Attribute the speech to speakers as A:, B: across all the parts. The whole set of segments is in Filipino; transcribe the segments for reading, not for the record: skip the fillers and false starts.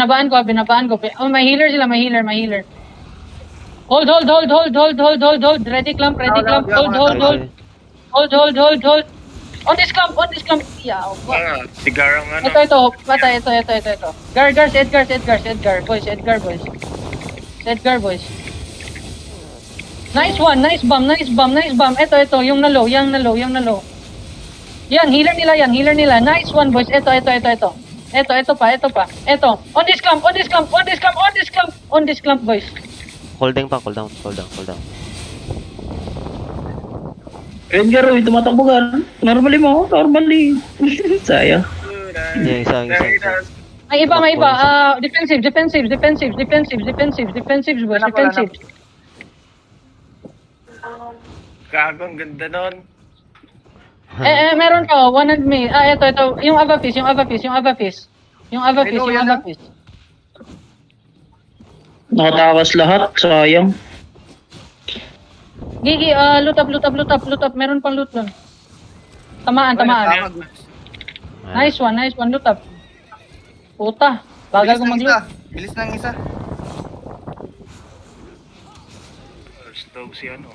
A: Binabaan ko. Oh, may healer sila, may healer. Hold. Ready clamp. Hold. On this clamp. Yeah.
B: Sigarang ano.
A: Ito. Patay, ito. Guard, Edgar, boys. Edgar, boys. Nice bomb. Ito, yung na low. Yan, healer nila. Nice one, boys. Ito pa. Ito. On this clamp, boys.
C: Holding pa, cool down.
D: Edgar, tumatakbo ka. Normally. Sayang.
C: Yeah, isa.
A: May iba. Defensive, boys. Defensive.
B: Gago, ang ganda nun.
A: Meron ka, one and me. Ito. Yung Avapis.
D: Nakatakas lahat. Sayang.
A: Gigi, loot up. Meron pang loot doon. Tamaan. Nice one, loot up. Puta, bagal ko mag-loot.
E: Bilis ng isa.
B: Stove si ano.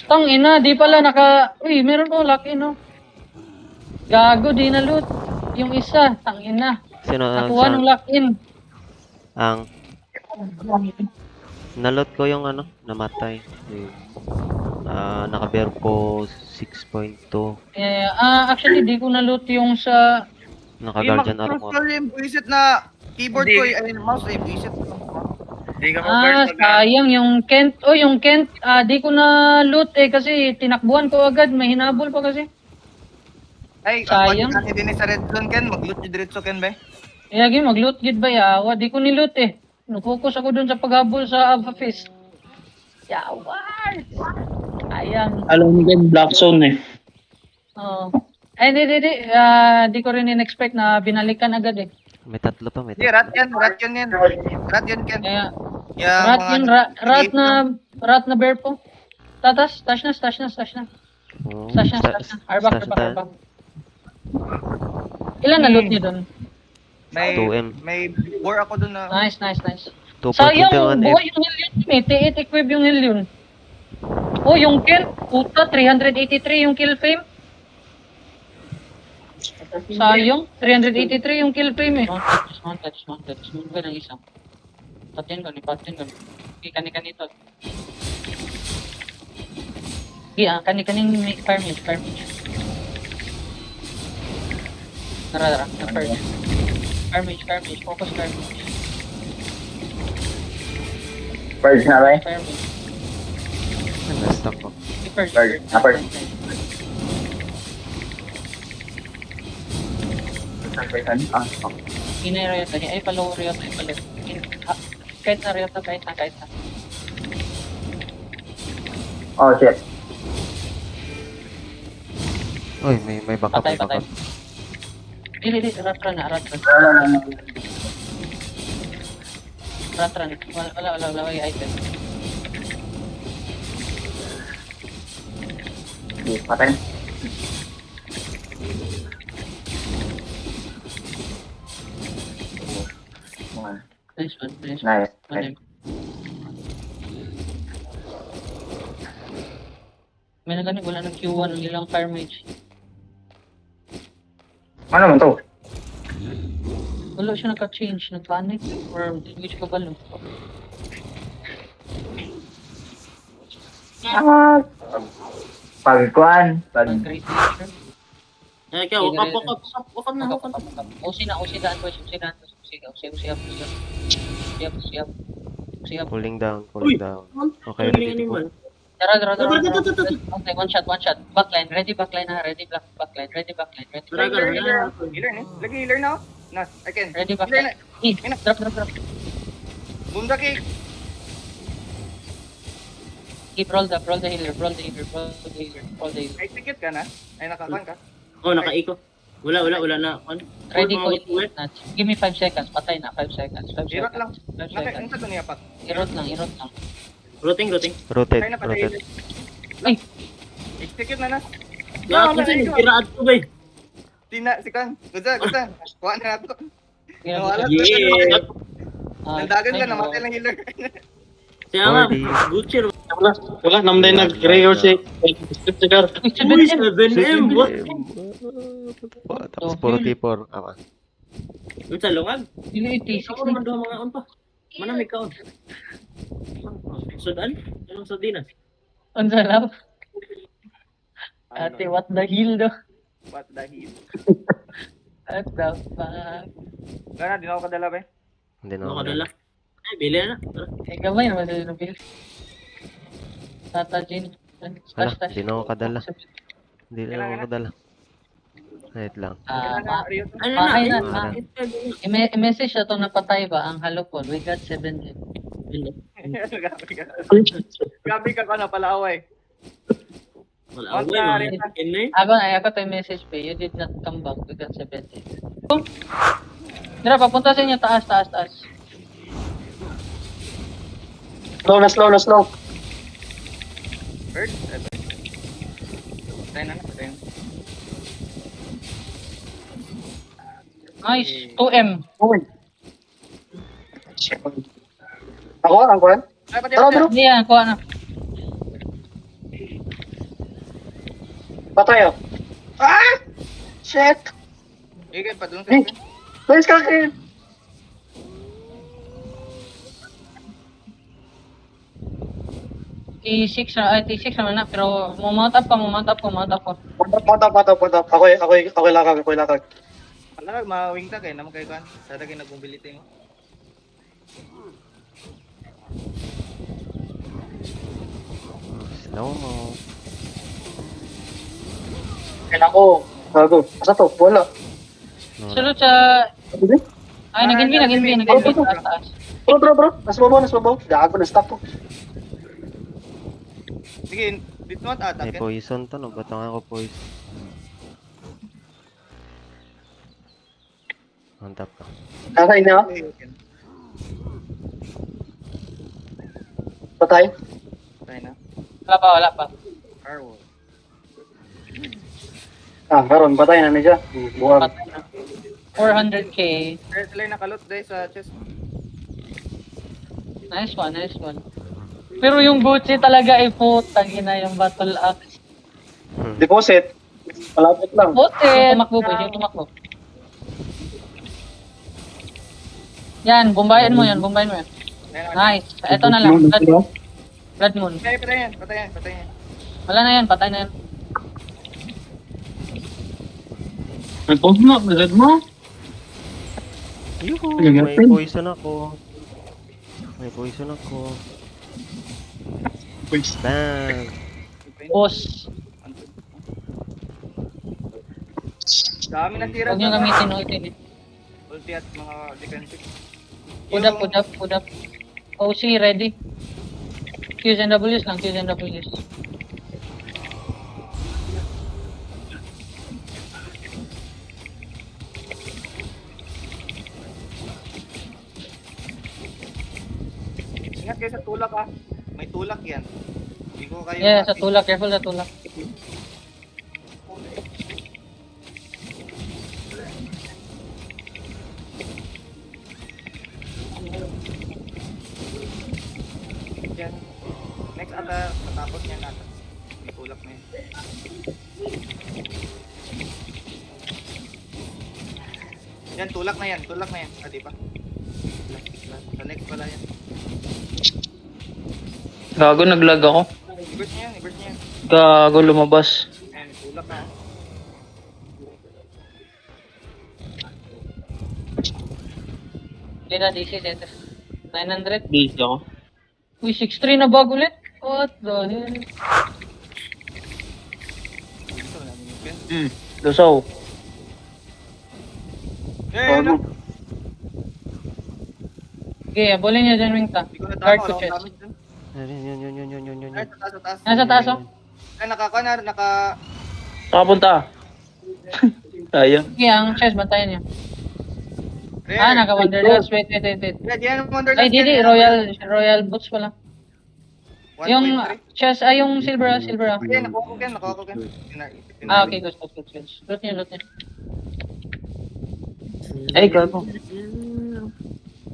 A: Tang ina, di pala Uy, meron po lucky, no? Gago, di na loot. Yung isa, tang ina.
C: Sino
A: Nakuha ng lock in.
C: ang nalot ko yung namatay. Naka-bear po 6.2.
A: Actually, di ko na loot yung sa...
C: Naka-guardian armor.
E: Mag-control yung buisit na keyboard ko. Ayun, mouse ay buisit.
B: Hindi ka mag-guard
A: sayang yung Kent. Yung Kent, di ko na loot kasi tinakbuhan ko agad. May hinabol pa kasi.
E: Ay,
A: sayang.
E: ang din sa red zone, Ken. Mag-loot yung diretso, Ken, ba?
A: Yagi, mag-loot gid ba yawa? Di ko ni-loot Nag-focus ako dun sa paghabol sa Avapis. Yawa! Sayang.
D: Alam mo din, black zone
A: Oo. Di ko rin in-expect na binalikan agad
C: May tatlo pa,
E: Hindi, rat yan, Ken. Rat yan, Ken.
A: Kaya,
E: Yung
A: rat na bear po. Tatas, stash na.
C: Oh,
A: Stash na. Arbak. Ilan na loot niyo dun?
E: May
C: 2M.
E: may war ako dun na.
A: Nice.
C: 2.21
A: Sayang,
C: F.
A: buhay yung heal yun. T8 equip yung heal yun. Yung kill. Puta, 383 yung kill fame. Sayang, 383 yung kill fame Mounted. Sumunod ka ng isang. Patin ko. Kani-kanito. Kani-kaning fire mage. Tara. Fire mage. Focus fire mage.
D: Purge na ba
A: Fire mage.
C: Na-stuck ko.
A: Purge. Inay Ryota. Ay, palo Ryota. Kahit na Ryota. Kahit na.
D: Oh, shit.
C: Uy, may backup.
A: Patay. Dili, ratran. Wala yung item.
D: Patay.
A: Nice one.
D: Nice.
A: May naganig, wala ng Q1 ang ilang fire mage.
D: Ano man to?
A: Wala siya naka-change, nag-panic, or hindi siya kabalo.
D: Pagkuan.
A: Great nature.
F: Ikaw, wakap na.
A: Usidaan boys. Siap.
C: Pulling down. Okay,
F: Ang
C: ready to
F: animal.
C: go.
A: Tara. Okay, one shot. Backline, ready backline. Backline, ready.
E: Healer ni. Lagi healer na. Nas, I can.
A: Ready
E: Healer
A: backline.
E: na.
A: Drop.
E: Bunda kick.
A: Keep roll the healer.
E: Ay, ticket ka na. Ay, nakakan ka.
F: Oh, nakaiko. Wala na.
A: Ready ko i-wait na. Give me 5 seconds. Patay na. 5 seconds.
E: Irot lang.
A: 5
E: Naka,
A: seconds.
E: ano sa niya pa?
A: Irot lang.
F: Routing.
C: Rotate.
E: Kaya na patay.
A: Ay!
E: Ticket na na.
F: Lahat kasi nagkiraad ko ba eh.
E: Tina, si Kang. Gusa. Kuha na nato. Nawala.
F: Yeah!
E: Nandagan ka, namatay ng healer.
F: Kaya nga,
C: 4D.
F: Butcher.
G: Wala, namday nag-rayor si Cigar.
F: Uy, 7M! What?
C: Tapos puro T4.
F: Ang salungag.
A: Dili iti,
F: Ako naman doon mga on pa. Manamig ka on. Sudan? Anong sudinas?
A: Ang salap. Ate, what the hell do?
E: What the hell?
A: What the fuck?
E: Gana, di na ako kadala ba?
C: Hindi na
F: Ano
C: ako
F: ka dala? Ay, bili na. Tara.
A: Eh, gamay naman sa Rubil. Tata Jin.
C: Wala, di na ako kadala. Hindi na ako kadala. Wait lang.
E: Rio.
F: Ano
A: Pakay na,
F: na?
A: i-message siya itong napatay ba, ang halupon. We got 7 hit.
E: Gabi ka na pala away.
F: Wala ako eh.
A: Ako to yung message pa. You did not come back. We got 7 hit. Tira, papunta sa inyo. Taas.
G: Slow na.
E: Bird? Patay na.
A: Nice. 2M.
G: Ako, ang kuhan?
E: Ay, pati
G: Tara, bro.
A: Hindi yan. Kuha na.
G: Patay, oh. Ah! Shit!
E: Ikay pa dun sa
G: Hey! Please, kaki!
A: T6 naman na. Pero mount up ko.
G: Mount up. Ako lakag.
E: Alam, ma-wing tag eh. Naman kayo kan. Sada kayo nag-mobility mo.
C: Slow mo.
G: Kailan ko. Gago. Asa to? Wala.
A: Sunod sa... Ay, nag-invi. Taas.
G: Bro. Nasa babaw. Gago, na-stop ko.
E: Sige, dito mo at
C: May
E: attack.
C: poison to, no? Ba't ako poison? On top ka.
G: Nakain na. Patay.
E: Patay na.
A: Wala pa.
E: Firewall.
G: Karon, patay na niya. Buwag.
A: Patay na. 400k.
E: Sila yung nakalot dahil sa chest.
A: Nice one. Pero yung Gucci talaga ay putang ina yung battle axe.
G: Deposit. Malapit lang.
A: Putin! Tumakbo. Yan, bumbayan mo yan. Nice. Ito na lang. Blood Moon.
E: Patay yan.
A: Wala na yan, patay na yan.
G: Nagod mo?
C: Yuhu!
G: Talaga,
C: May
G: friend?
C: poison ako. Bang!
A: Boss.
E: Dami na tira.
A: Huwag nyo gamitin ulti.
E: Ulti at mga defensive.
A: Put up. OC ready. Qs and Ws lang.
E: Ingat kayo sa tulak ah. May tulak yan. Hindi ko kayo.
A: Yeah, sa tulak. Careful sa tulak.
E: Yan. Next ata, matapos niya nata. May tulak na yan. Yan, tulak na yan. Ah, di ba? Sa next pala yan.
H: Gago, naglag ako.
E: I-burst niya yan.
H: Gago, lumabas.
E: Yan, tulak na.
A: Hindi na DC center. 900.
H: Busy ako.
A: Uy, 6-3 na bag ulit. What the hell?
E: Ito na, minipin.
H: Lusaw.
E: Yan.
A: Okay, abulin niya dyan, Wingta.
E: Hindi ko na
A: Guard
E: tama.
A: ko
E: Wala
A: chest.
E: akong damage dun.
C: Yun.
E: Ay, sa taas.
A: Nasa taas, oh.
E: Ay, naka...
H: Nakapunta. Sayang.
A: Okay, ang chest, bantayan niya.
E: Rare.
A: Ah, naka-Wanderlust. Wait.
E: Yeah, diyan ang Wonderlust.
A: Ay, di, Royal Boots pala.
E: 1.3.
A: Yung chest, ay yung silver.
E: Okay, nakuha ko yan.
A: Ah, okay, good. Loot niya.
H: Ay, gago.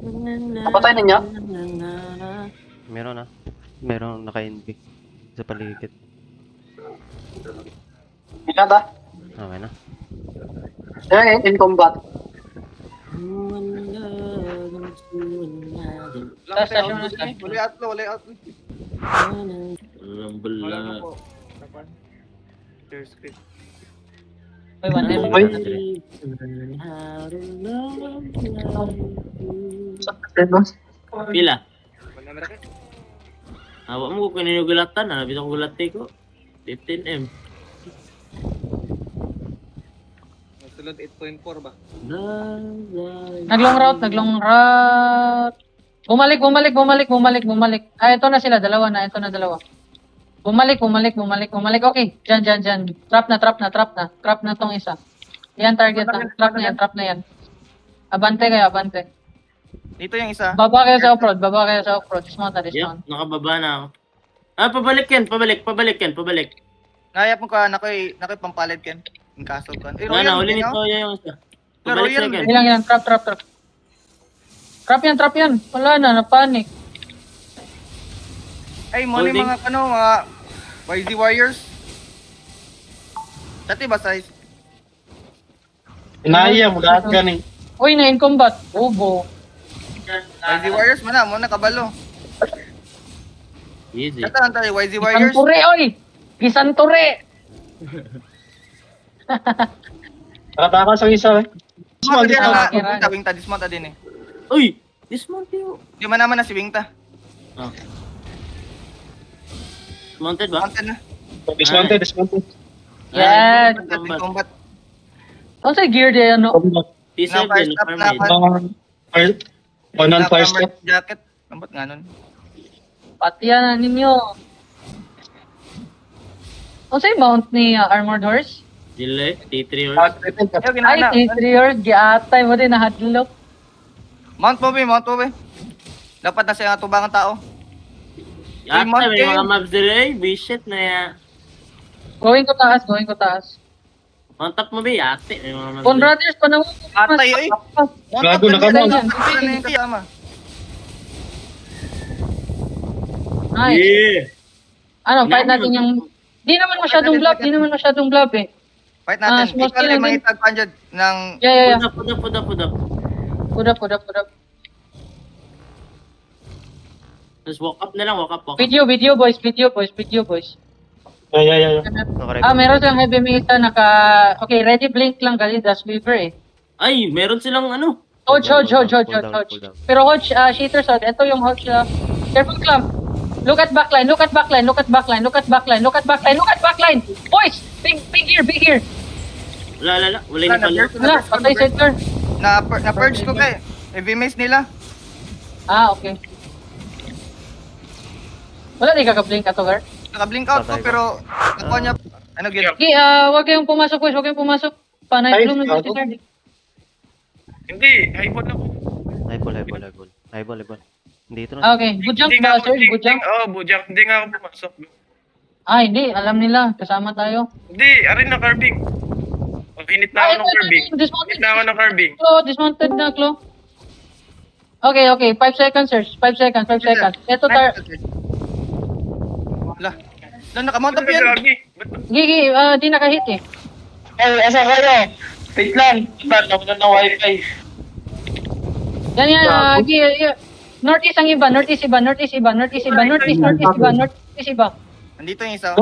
H: Kapatay na niya?
C: Meron ah. Meron naka-NB sa paligid.
H: Ingat ah.
C: Okay na.
H: In combat.
E: Lang
A: Sasya
E: tayo,
A: na siya.
E: wala outlaw, wala outlaw.
F: Rumble
E: Wala
F: na.
E: na po. Tapan. Share screen.
A: Uy, one time.
H: Uy.
F: Pila?
E: Wala na rin.
F: Awak mo kung kanino gulatan, nabit ako gulati ko. 15M.
E: Sulod 8.4 ba?
A: Naglong route. Bumalik. Ah, ito na sila, dalawa na. Bumalik. Okay, dyan. Trap na tong isa. Yan, target na. Trap na yan. Abante.
E: Dito yung isa.
A: Baba kayo sa off-road. Dismount.
F: Yup, nakababa na ako. Ah, pabalik yan. Pabalik.
E: Nayap mo ka, nakoy pampalit ken. Yung kaso kan. Eh,
F: Na, uli
E: din,
F: nito
E: no?
F: yung isa.
E: Pero
F: Pabalik
E: yan,
F: second.
A: Ilang, trap yan. Wala na, napanik.
E: Ay, mo ni
F: Holding.
E: mga YZ Warriors. Dati ba size?
H: Inaya mo lahat gani.
A: Uy, na in combat. Ubo.
E: YZ Warriors mo na kabalo.
F: Easy.
E: Dati lang tayo, YZ Warriors.
A: Gisantore.
H: Nakatakas ang isa eh.
E: Dismount din
A: dismount.
E: na. Wingta, dismount din eh.
F: Uy! Dismount yun.
E: Di man naman na si Wingta.
F: Oh. Mounted ba?
E: Mountain na.
H: Dismounted.
A: Yan.
E: Combat. Combat.
A: Ano sa gear din, ano?
F: P7
E: Na-fire
F: din,
E: stop na
F: farmade.
H: One on fire step.
E: Jacket. Ambot nga nun.
A: Pati yan ninyo. Ano sa mount ni Armored Horse?
F: Dile, T3 or...
E: Ayaw,
A: Ay,
E: ginana.
A: T3 giatay mo din nahadlok.
E: Mount mo, be. Dapat na siya tubangan tao.
F: Yata,
E: Mount
F: may
E: game.
F: mga mobs dire. Bisit na yan.
A: Going ko taas.
F: On top mo ba? Yate, may mga mobs
A: Con
F: dire.
A: Brothers, panahon ko.
E: Atay, oy.
H: Gago na ka, Mount.
E: Ano yung kasama?
A: Nice.
F: Yeah!
A: Ano, fight natin yung... Di naman masyadong blob eh.
E: Fight natin.
A: small
E: Ikaw
A: scale
E: lang
A: lang din.
E: mangitag panjad ng...
A: Yeah.
F: Put up.
A: Put up.
F: Just walk up na lang, walk up.
A: Video boys.
H: Yeah.
C: Naka-record.
A: Meron silang heavy meter okay, ready blink lang gali das weaver eh.
F: Ay, meron silang ano.
A: Hodge.
C: Cool down.
A: Pero Hodge, cheaters out. Ito yung Hodge, careful clamp. Look at backline. Boys, big here.
F: Wala. Wala yung pala.
A: Wala, patay center.
E: Na-purge ko kay. Heavy mace nila.
A: Okay. Wala di kaka-blink ato, Gar.
E: Naka-blink out ko
C: Patay ko.
E: pero... Ako niya... Ano gyan?
A: Okay, wag kayong pumasok, boys. Wag kayong pumasok. Panay
H: Ay,
A: bloom na si
H: gago.
A: Gar.
B: Hindi, highball ako.
C: Highball. Dito na.
A: Okay, good jump
B: Hindi
A: ba,
B: nga ako,
A: sir? Good jump.
B: bujang. Hindi nga ako pumasok.
A: Hindi. Alam nila. Kasama tayo.
B: Hindi, arin na carving. Init na ako ng carving.
A: Dismounted.
B: Init na ako ng carving.
A: Dismounted na, Klo. Okay. 5 seconds, sir. 5 seconds. Ito,
E: Wala, nakamount up yan.
B: Gagi. Ba't
A: Gigi, di nakahit eh.
H: Asa kayo? Wait lang. Nakunan ng wifi.
A: Yan, Gigi. Northeast ang iba. Northeast iba.
E: Nandito yung isa.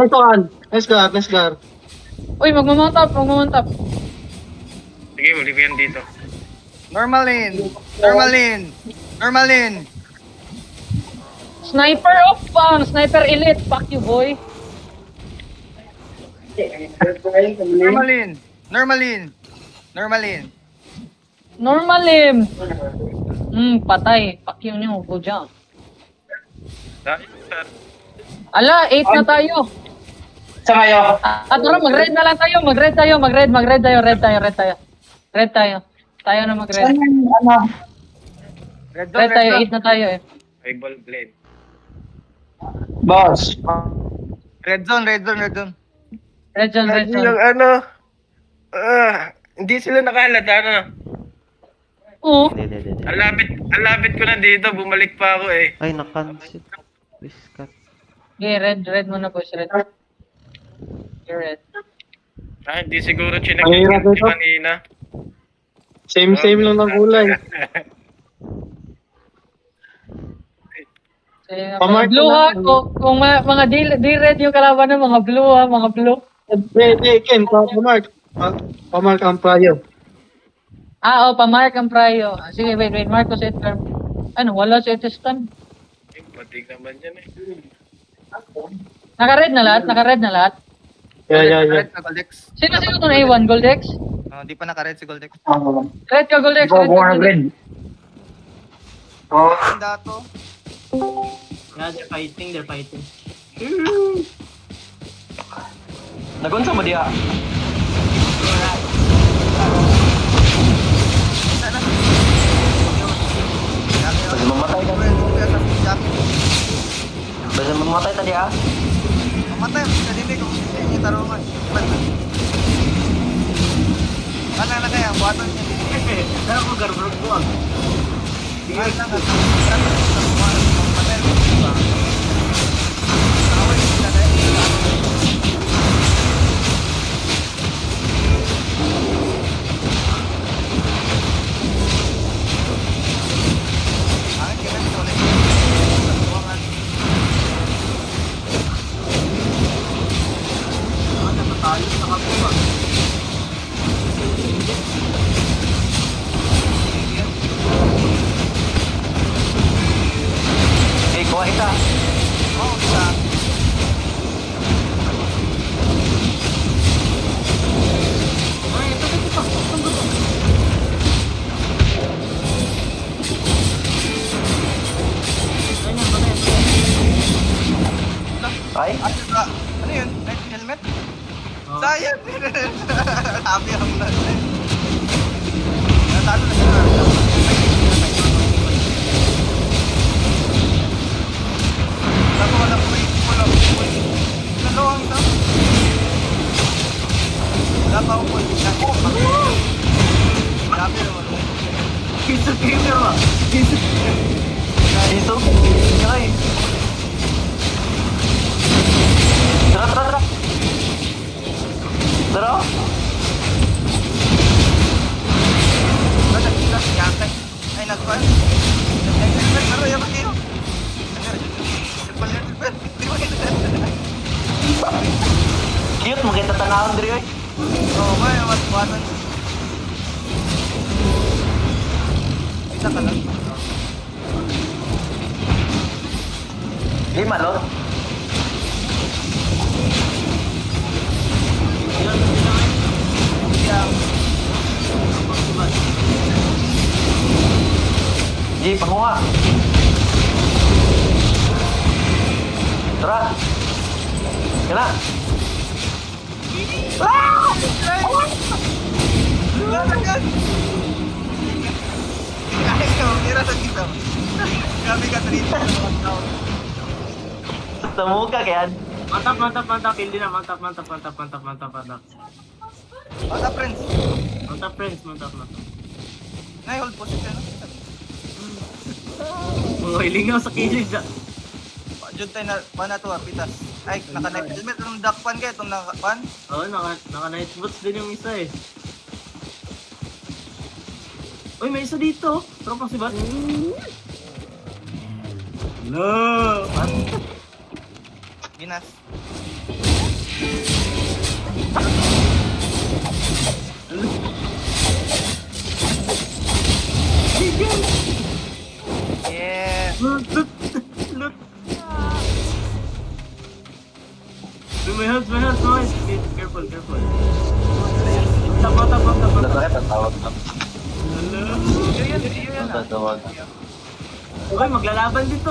H: Let's go.
A: Uy, magmamount up.
B: Sige, huli ko yan dito.
E: Normal lane.
A: Sniper off bang. Sniper elite. Fuck you, boy. Normal lim. Patay. Fuck you nyo. Go dyan.
B: Dahil
A: Ala, 8 na tayo.
H: Sa kayo?
A: Tara, mag-red na lang tayo. Mag-red tayo. Red tayo. Tayo na mag-red.
E: Red
A: Red tayo. 8 na tayo eh.
B: highball blade.
H: Boss.
E: Red zone.
A: Red zone.
B: Yung hindi sila nakahalata, ano?
A: Oo.
C: Hindi.
B: Ang Ang lapit ko na dito, bumalik pa ako eh.
C: Ay, na-cancel. Please cut.
A: Okay, red muna boys, red. Okay, red.
B: Ah, hindi siguro chinek
G: Ang hirap
B: yung
G: ito.
B: kanina.
G: Same lang ng kulay. Pamark
A: Blue
G: na
A: ha,
G: lang.
A: kung mga di red yung kalaban ng mga blue ha, mga blue.
G: Ken, pamark. Pamark ang prayo.
A: Pamark ang prayo. Sige, wait, mark ko sa term. Ano, wala sa testan.
B: Eh, patig naman yan eh.
A: Naka-red na lahat?
G: Yeah.
E: Red na Goldex.
A: Sino to na A1? Goldex?
E: Di pa naka-red si Goldex.
A: Red ka, Goldex.
D: Go,
A: Red
D: go
A: ka,
D: on
A: Goldex.
D: grid. Oh,
E: Ang dato.
F: Yeah, they're fighting.
H: Nagunsa mo diya? Basta mamatay ka. Basta mamatay tadi ah.
E: Mamatay, kadili kung hindi tarungan. Ano na kaya, buhaton niya.
F: Pero kung garbrog ko ah.
E: Ay, mamatay. Away sila dahil. Ang kailan ito ulit. Buwangan.
F: Tayo sa kapwa.
H: Eh, kuha kita.
E: Oh, isa.
H: Ay,
E: Ano yun? Night helmet? Sayang! Happy ako na. Natalo na siya. Wala ko eh. Nalo ang ito. Wala pa ako po. Happy naman.
F: Piso gamer ah.
H: dito. Ay. Tara. Tara.
E: Ay, nagkuhan. Nag-helmet. Pero yung kayo.
H: Cute, magkita tanahon diri oy.
E: Oo, may matbuhatan. Isa ka lang.
H: 5 lot. Ji, panguha. Tara. Kena.
E: Grabe ka trito.
H: Temu ka kaya.
F: Mantap. Hindi na. Mantap.
E: Basta friends.
F: Mantap, friends. Mantap.
E: Hold position.
F: Mga ilingaw sa kilid ah.
E: Diyan tayo na, paano to pitas. Ay, naka-night helmet. Itong dakpan kayo, itong nakapan.
F: Oo, naka-night boots din yung isa eh. Uy, may isa dito. Tropang si Bat. No!
E: Ginas. Yeah.
F: Loot! Uy, may health. Careful. Tap.
H: Tatawag na.
E: Yun.
H: Tatawag.
F: Uy, maglalaban dito.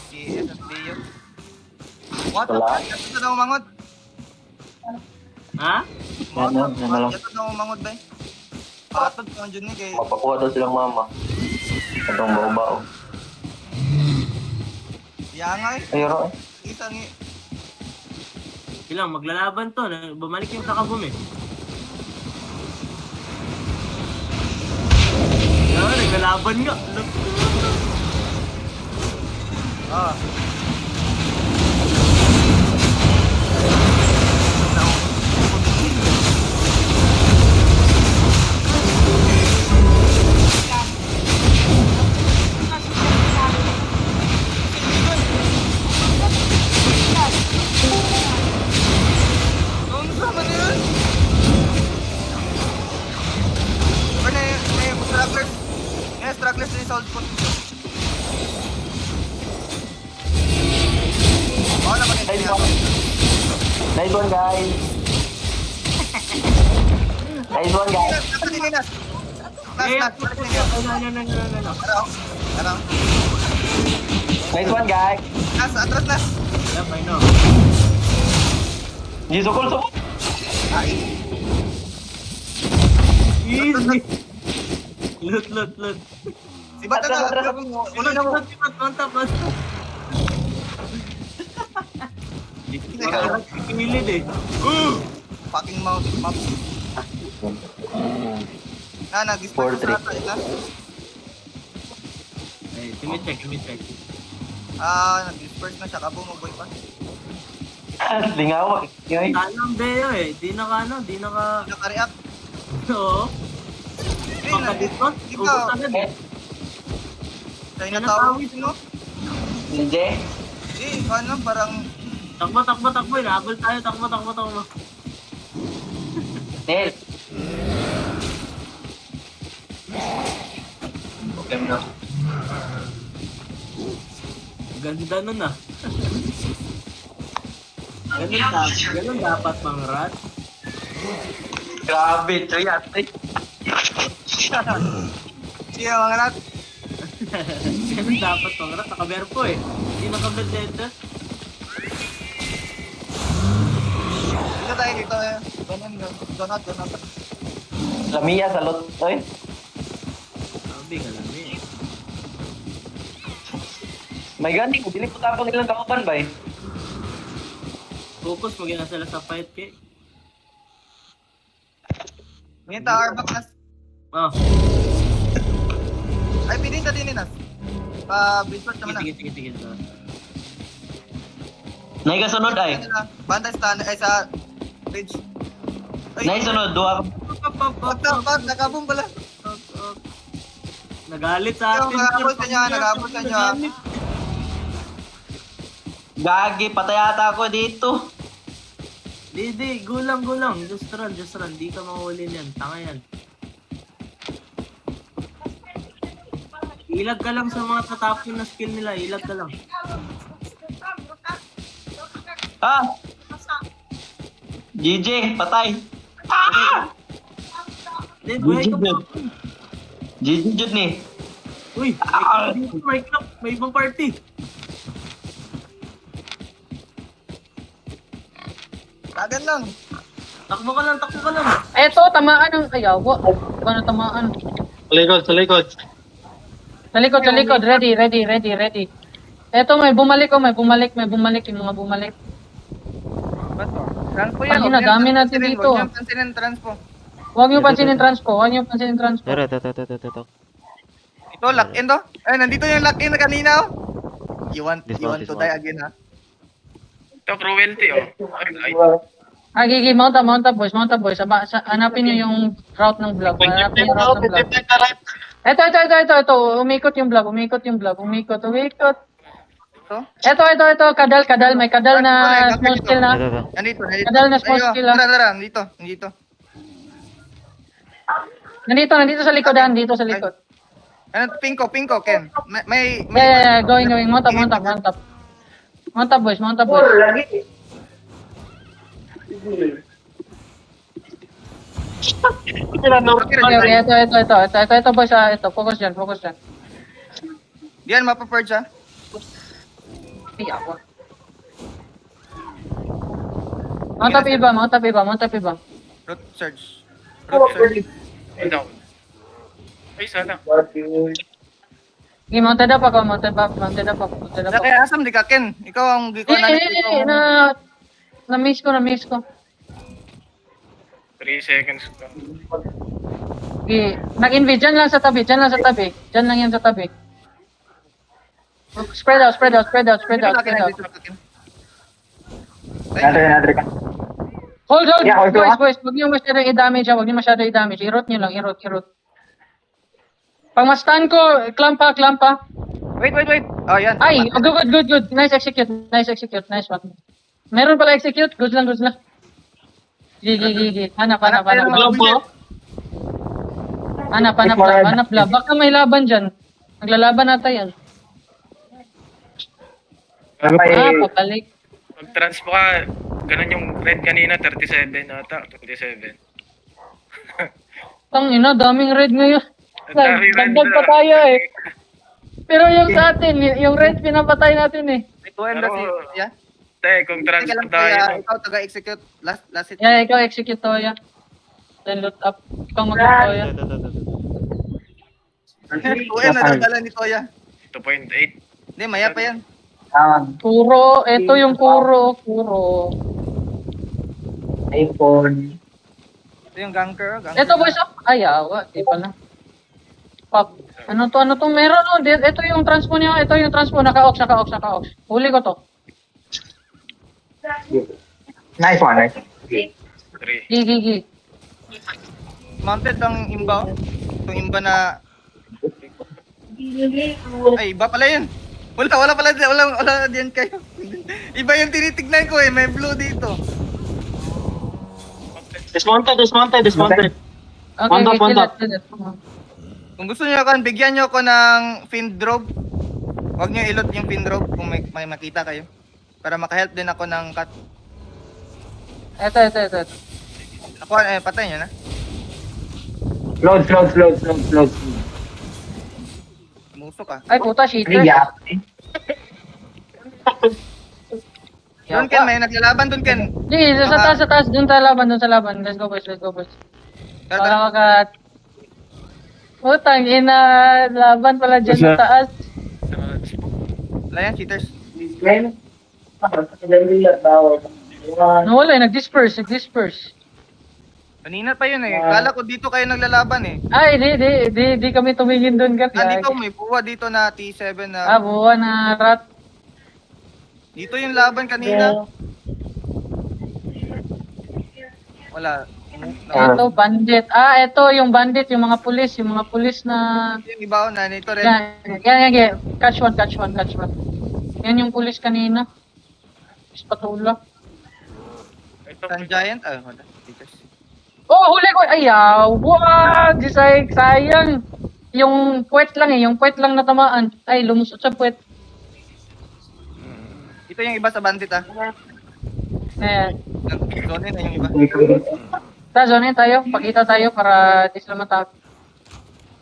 E: Si Leo. What?
H: Wala.
E: Yato na umangot.
F: Ha?
H: Yan lang.
E: Yato na umangot ba? Patod ko dyan ni kay...
H: Mapakuha daw silang mama. Itong bao-bao.
E: Yangay.
H: Ayoro eh.
E: Isang
F: Ilang, maglalaban to. Bumalik yung kakabum eh. Magalaban nga.
E: Ah. Ano sama na yun? Or may stragglers. May stragglers na yung soul spot. Oo naman yung niya.
D: Nice one, guys. Nice one, guys.
E: Nasa din Nas. Nas. Arang.
D: Nice one, guys.
E: Nas, atras Nas.
F: Yep, I know.
D: Di sukul.
F: Easy. Loot.
E: Si Bat na.
F: Mantap. Kimilid eh.
E: Fucking mouth. Nag-disperse sa ata ila.
F: Eh, timi-check.
E: Nag-disperse na siya. Kabumoboy pa.
D: Lingaw. Yoy.
F: Tanong Beo eh. Di naka.
E: Naka-react.
F: Oo. Pagka-discount,
E: Di
F: ubos
E: ba?
F: agad eh.
E: China Tower, no?
D: Hindi.
E: Parang...
F: Takbo. Inahabol tayo. Takbo.
D: Nel. Okay na.
F: Ganda nun ah. Ganun dapat mga rat.
D: Grabe, 3 at 3.
E: Siya mga rat.
F: Ganun dapat mga rat. Nakaberpo eh. Hindi nakabedeta.
E: Dito tayo dito eh. Donut.
D: Lamia, salot. Oy.
F: Sabi ka lang eh.
D: May gani ko, dili po tapang nilang kakupan ba eh?
F: Focus mo gina sila sa fight kay.
E: Ngayon ta Arbak Nas.
F: Oh,
E: Ay, pinita din ni Nas. Bridgeport naman na.
F: sige.
D: Nay kasunod ay.
E: Banda stand ay sa bridge.
D: Nay sunod, duha.
E: Pag nakabong pala.
F: Nagalit sa atin.
E: Nagabot ka niya.
D: Gagi, patay ata ako dito.
F: Di, gulang. Just run. Di ka mahuli niyan. Tanga yan. Ilag ka lang sa mga tatapin na skill nila. Ilag ka lang.
D: Ha? GG, patay. Ah!
F: Di, buhay ka pa.
D: GG jud ni.
F: Uy, may ibang party.
E: Tagan lang.
F: Takbo ka lang.
A: Eto, tamaan ng ayawa. Paano tamaan?
G: Sa likod.
A: Sa likod. Ready. Eto, may bumalik. Yung mga bumalik.
E: Transpo
A: Ay, dami natin dito.
E: Huwag niyong pansinin transpo.
A: Huwag niyo pansinin transpo.
C: Pero, ito.
E: Ito, lock-in to. Ay, nandito yung lock-in na kanina oh. You want
C: Dismount.
E: to die again ha?
B: Ito, cruelty, oh. Ay,
A: Gigi, mount up, boys. Hanapin niyo yung route ng vlog. Ito. Umikot yung vlog. Ito. Kadal. May kadal na small skill na.
C: Ito.
E: Nandito.
A: Kadal na small skill ha.
E: Tara, nandito.
A: Nandito sa likod.
E: Ano, pinko, Ken. May...
A: Yeah. Going. Mount up. Mount up, boys. Okay, ito, boys. Ito, focus dyan.
E: Diyan, mapapurge ha?
A: Ay, ako. Mount up iba.
E: Root surge.
B: down. Ay, sana.
A: Okay, mounted up ako.
E: Kaya asam di ka, Ken. Ikaw ang giko na
A: Na-miss ko.
B: 3 seconds.
A: Okay. Nag-invade. Dyan lang sa tabi. Dyan lang sa tabi. Dyan lang yan sa tabi. Spread out, spread out, spread out, spread out, spread out. Hold, hold.
H: Yeah, hold
A: Boys,
H: on.
A: boys. Huwag niyo masyadong i-damage. Huwag niyo masyadong i-damage. I-root niyo lang. I-root. Pag ma-stun ko, clamp pa.
E: Wait. Oh, yan.
A: Ay, oh, good. Nice execute. Nice one. Meron pala execute. Good lang. Gigi. Hanap. Hanap lang. Baka may laban dyan. Naglalaban nata yan. Papalik.
B: Mag-transpo ka. Ganun yung red kanina, 37 ata. 27.
A: Tang ina, daming red ngayon.
B: Ang dami red
A: Dagdag pa
B: na.
A: tayo eh. Pero yung sa atin, yung red pinapatay natin eh.
E: Ito and last
B: Pero-
E: hit. Yeah.
B: Te, kung
E: Sige
B: transpo
E: lang,
B: tayo.
E: kuya. Ikaw taga-execute. Last hit.
A: Yeah, ikaw execute to ya. Then loot up. Ikaw mag-loot to ya.
E: Ito and nadadala ni Toya.
B: 2.8.
E: Hindi, maya pa yan.
A: Kuro, ito yung kuro.
H: iPhone.
E: Ito yung ganker.
A: Ito boys, oh. Ay, awa. Di pala. Pop. Ano to? Meron oh. Ito yung transpo niya. Ito yung transpo. Naka-ox. Huli ko to.
H: Nice one, nice.
B: 3.
A: Gigi.
E: Mounted ang imba. Itong imba na... Ay, iba pala yun. Wala pala diyan kayo. Iba yung tinitignan ko eh. May blue dito.
G: Dismounted.
A: Okay,
G: Wanda.
A: kill it.
E: Kung gusto niyo kan, bigyan niyo ako ng fin drop. Huwag niyo ilot yung fin drop kung may makita kayo. Para makahelp din ako ng cut.
A: Ito.
E: Ako, patay niyo na.
H: Load.
E: Musok ah.
A: Ay, puta, cheater.
H: Yeah.
E: Doon Ken, may naglalaban doon Ken.
A: Sige, sa taas. Doon sa laban. Let's go, boys.
E: Tara.
A: Baka Utang ina, laban pala dyan sa taas.
E: Wala yan, cheaters.
A: Nawala, nag-disperse.
E: Kanina pa yun eh. Kala ko dito kayo naglalaban eh.
A: Ay, di kami tumingin doon ka.
E: Dito may buwa dito na T7 na.
A: buwan na rat.
E: Dito yung laban kanina. Wala.
A: Ito, bandit. Ito yung bandit, yung mga pulis na...
E: Yung iba na nito rin.
A: Yan. Catch one. Yan yung pulis kanina. Patula.
E: Sun Giant. Wala. Cheaters.
A: Oh, huli ko. Ayaw. Wag! Sayang. Yung puwet lang yung puwet lang natamaan. Ay, lumusot sa puwet.
E: Ito yung iba sa bandit ah.
A: Ayan.
E: Zone na yung iba.
A: Zone tayo. Pakita tayo para di sila matap.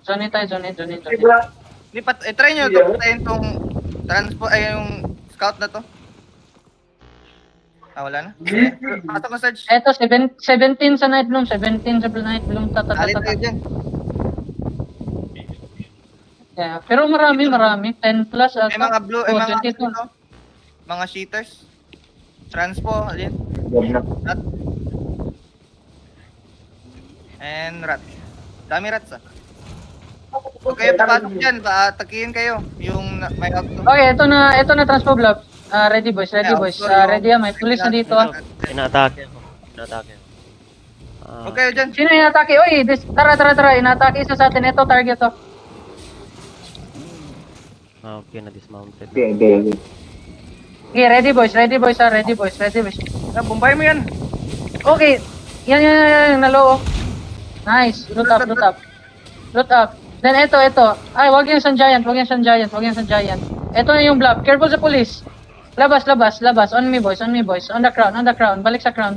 A: Zone tayo.
E: Hindi try nyo ito. Patayin tong yung scout na to. Wala na. Pasok na search.
A: Eto, 17 sa Night Bloom. 17 sa Night Bloom.
E: Alit tayo dyan.
A: Yeah. Pero marami. 10 plus.
E: May mga blue, may mga
A: 22.
E: ano, mga cheaters. Transpo, alin. Rat. And rat. Dami rats ah. Huwag kayo papasok dyan, takihin kayo. Yung may auto.
A: Okay, ito na transpo block. Ready boys. Ready may pulis na dito.
C: Inaatake ako.
E: Huwag kayo dyan.
A: Sino inatake? Uy, tara. Inatake isa sa atin. Ito, target to.
C: Okay, na-dismounted.
A: Okay, ready boys. Ready boys.
E: Bumbay mo yan.
A: Okay. Yan. Nalo. Nice. Loot up. Then ito. Ay, wag yung Sun Giant. Ito na yung block. Careful sa police. Labas. On me boys. On the crown. Balik sa crown.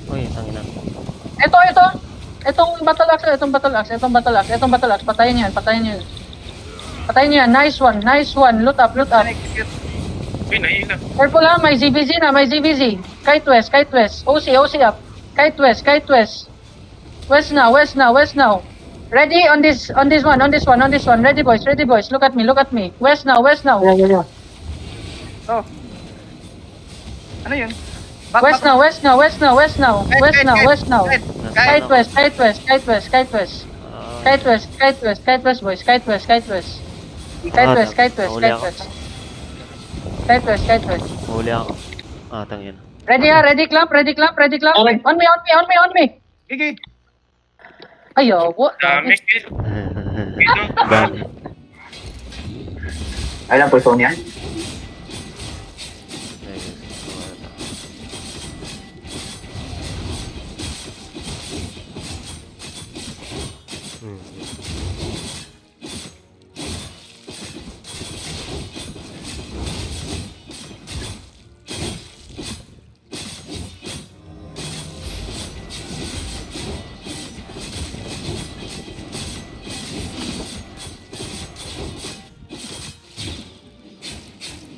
C: Uy, tangina.
A: Ito. Itong battle axe. Patayin niyo yan. Nice one. Loot up.
E: Execute.
B: Uy, nahila.
A: Careful ha, may ZVZ na. Kite west. OC up. Kite west. West now. Ready on this one. Ready boys. Look at me. West now.
E: Oh. Ano yun?
A: West now, west now, west now, west now, west now, west now.
E: Kahit.
A: Kite west, kite west, kite west, kite west.
C: Ah,
A: Kite west, kite west, kite west boys, kite west, kite west. Kite west, kite west,
C: nahuli
A: kite
C: ako.
A: west. Kite west, kite west.
C: Huli ako. Ah, tangin.
A: Ready ha, ready clamp, ready clamp, ready clamp.
G: Okay.
A: On me, on me, on me, on me.
E: Sige.
A: Ayo, what?
B: Dami, kid. Dito.
C: Dami.
H: Ay lang po niya.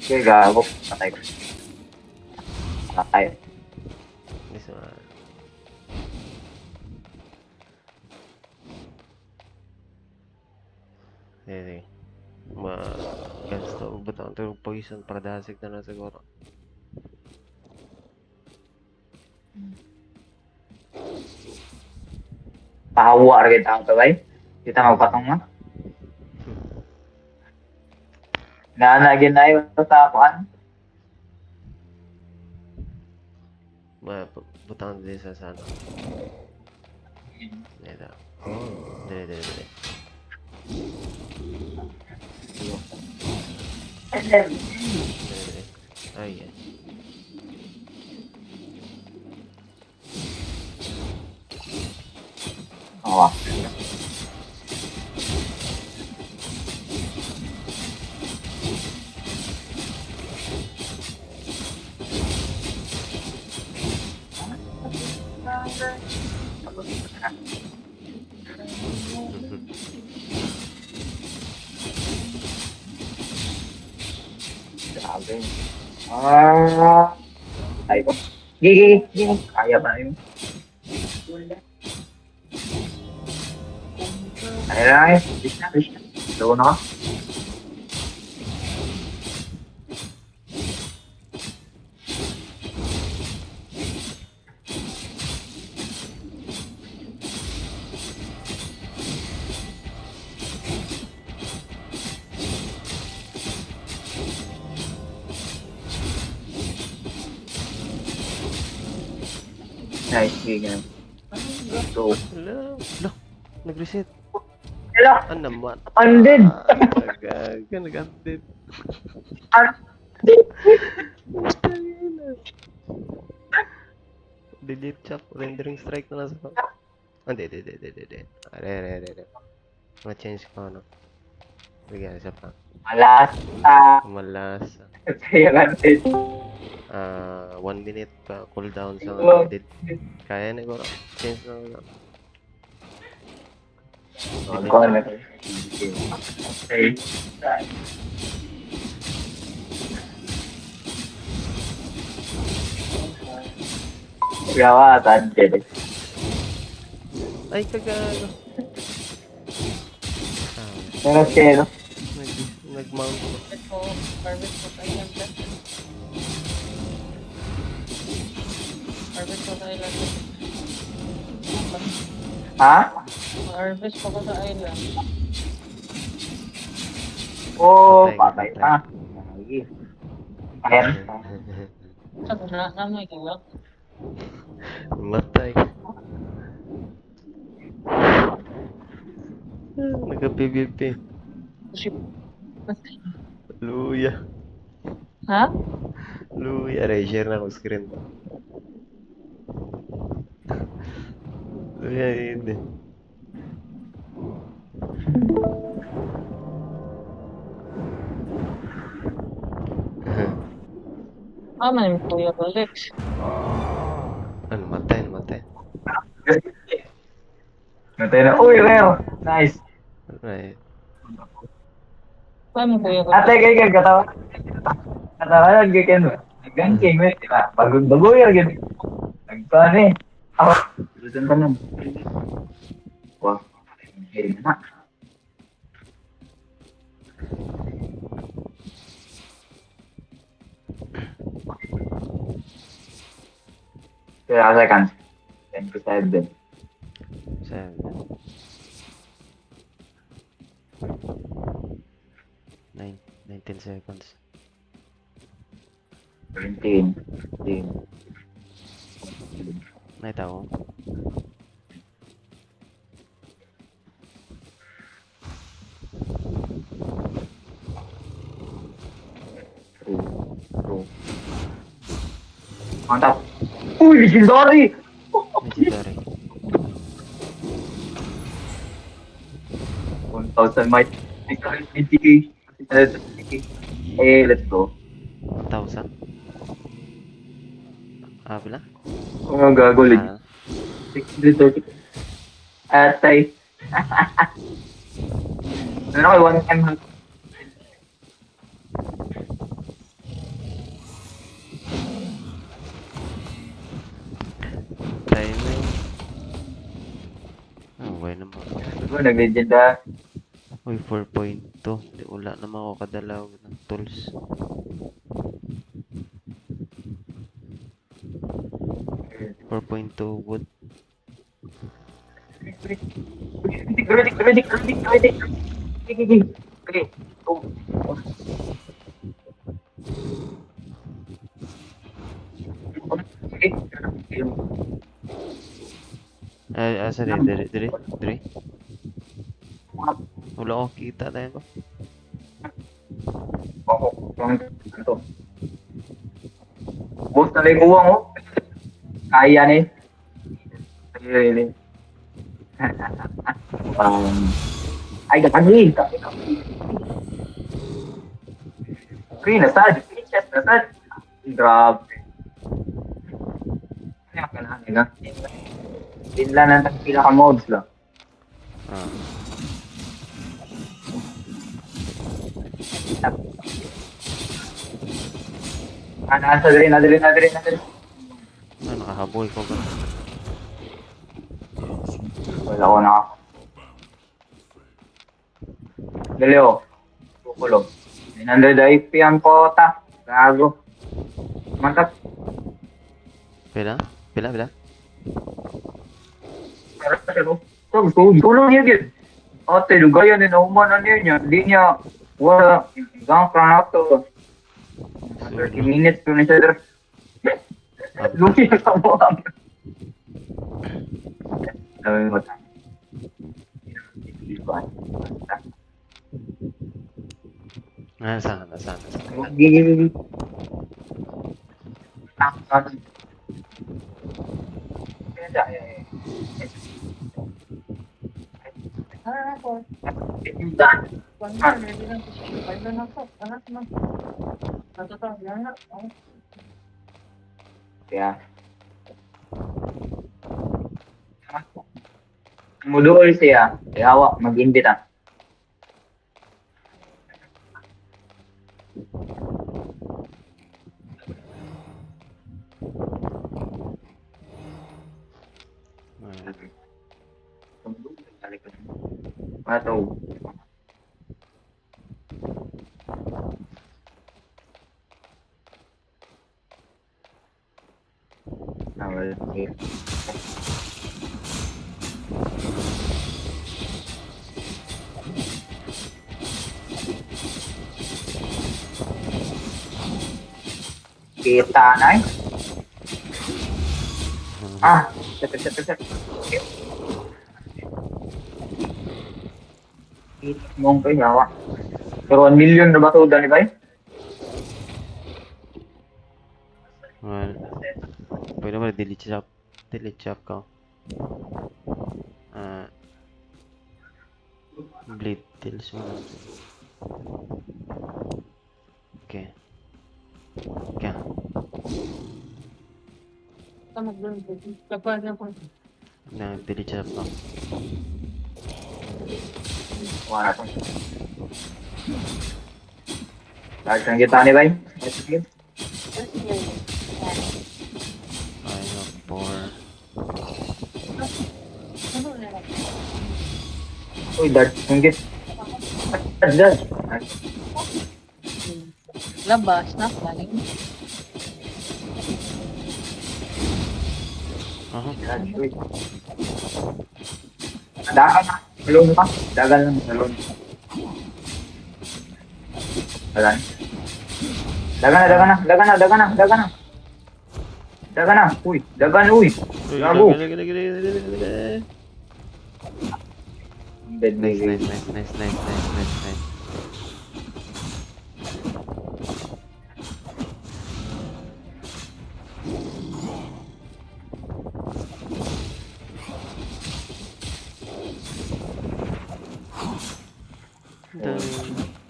H: Okay, gago. Patay ko. Patay.
C: This one. Sige. Ganito, ba't ang tulog poison para dasig na siguro.
H: Pahawa rin ang taway. Kita nga patong nga. Nanagin na yun sa kuan.
C: Butang din sa sana. Dito. Dili. Ay, ay.
H: Oo. Grabe. Ay ko. Gigi. Kaya ba yun? Ay lang eh. Bish na. Low na ka. Nice, sige. Go.
C: Hello. Nag-reset.
H: Hello.
C: Ano naman?
H: Undead.
C: Nag-undead. Delete chop. Rendering strike na lang sa pa. Hindi. Are. Ma-change ko ano. Bigyan isa pa.
H: Malas.
C: Malas.
H: Kaya undead.
C: 1 minute pa cooldown sa
H: Wow.
C: edit. Kaya na ko. Change na lang.
H: Okay. Gawa at undead.
C: Ay, kagano.
H: Pero siya, no?
C: Nag-mount ko.
A: Ito, harvest ko sa island. Harvest ko sa island.
H: Ha?
A: Harvest ko sa island.
H: Oo, patay na. Ayan.
A: Sabi na, ano yung iwak?
C: Matay. Nagka-PVP. Luya.
A: Ha?
C: Luya. Share na ako screen. Luya, hindi.
A: Man yung Kuya Alex.
C: Ano, matay.
H: Natay na. Uy, rare. Nice.
C: Right.
A: Man yung Kuya Alex.
H: Ate, kaya katawa. Katawa lang kaya no. Nag-ganking, wait. Bagoy, agad. Nagpaan eh. Ako. Lusan ka nun. Wow. Hindi na. Kaya seconds. 27.
C: 7. 19 seconds.
H: 17. 15.
C: Nakita ko.
H: Two. Mantap. Uy, legendary!
C: Legendary.
H: 1,000 might. 620k. 620k. Eh, let's go.
C: 1,000. Ah, pila?
H: Oh, gago, legit.
C: Ah,
H: 630k. Atay. Ano kay 1M ha?
C: timing. Ah, okay naman.
H: Diba, nag-legenda.
C: Uy, 4.2. Di, wala naman ako kadalaw ng tools. .2 wood.
H: Ready. Okay. Oh. Okay.
C: Asa din? Dire? Wala ko kita tayo ko.
H: Ako, ito. Boss na lang uwang, oh. Kaya yan eh. Really. Ay, gagawin. Green, nasad. Chest, nasad. Grabe. Kaya ka na, nila. Pinlan ang pinaka-mods lang.
C: Ah,
H: Nasa dali.
C: ah, nakahabol ko ba?
H: Wala ko na. Dali oh. Kukulog. 900 IP ang kota. Gago. Mantap.
C: Pila?
H: Pero, tulong niya gid. Ate, lugayan ni nauman niya. Hindi niya, wala. Gang kranato. 30 minutes to ni sir. Lugi na sa mo. Sabi mo.
C: Sana.
H: Gigi. Ya. Muduol siya. Kaya awak mag-imbita. Atau awal kita naik set. Mong kayo yawa. Pero 1 million na ba ito ni bay?
C: Well, pwede mo delete shop ko. Blade tails mo lang. Okay. Delete shop ko.
H: Wala pa. Lagi kang kita ni bay?
C: Ayun, 4.
H: Uy, dart singgit. Dart.
A: Labas na, galing.
C: Aha.
H: Yan, uy. Dagan na. Alone ka. Dagan lang. Alone. Wala. Dagan na, dagan na. Dagan na, dagan na, dagan na. Dagan na. Uy, dagan, uy.
C: Uy,
H: Gago.
C: gali.
H: Dead na
C: Nice,
H: yun.
C: nice.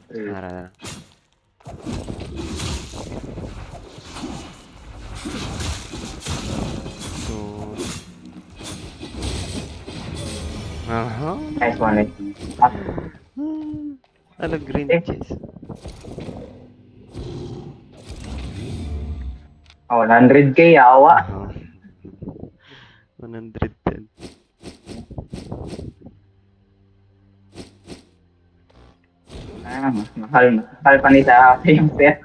C: Tara. So, aha.
H: Nice one, eh. Ah,
C: Ano green chest?
H: oh, 100k, awa.
C: Aha. 110.
H: Ah, mahal pa ni sa akin yung pet.